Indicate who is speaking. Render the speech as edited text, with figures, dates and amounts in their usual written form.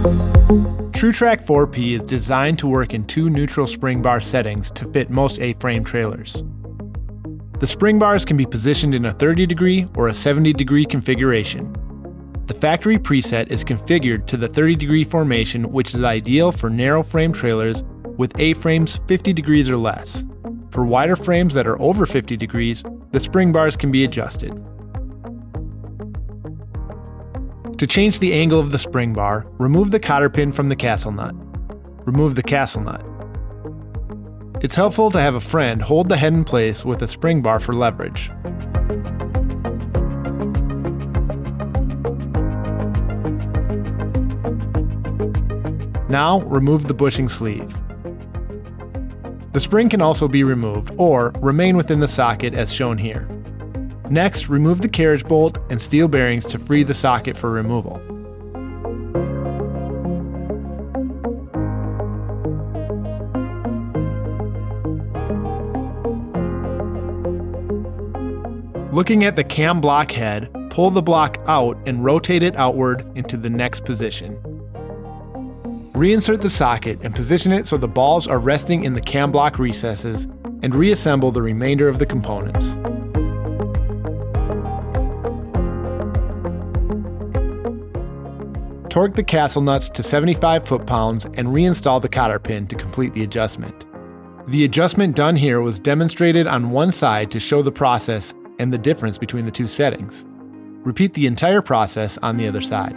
Speaker 1: TruTrack 4P is designed to work in 2 neutral spring bar settings to fit most A-frame trailers. The spring bars can be positioned in a 30-degree or a 70-degree configuration. The factory preset is configured to the 30-degree formation, which is ideal for narrow frame trailers with A-frames 50 degrees or less. For wider frames that are over 50 degrees, the spring bars can be adjusted. To change the angle of the spring bar, remove the cotter pin from the castle nut. Remove the castle nut. It's helpful to have a friend hold the head in place with a spring bar for leverage. Now, remove the bushing sleeve. The spring can also be removed or remain within the socket as shown here. Next, remove the carriage bolt and steel bearings to free the socket for removal. Looking at the cam block head, pull the block out and rotate it outward into the next position. Reinsert the socket and position it so the balls are resting in the cam block recesses, and reassemble the remainder of the components. Torque the castle nuts to 75 foot-pounds and reinstall the cotter pin to complete the adjustment. The adjustment done here was demonstrated on one side to show the process and the difference between the 2 settings. Repeat the entire process on the other side.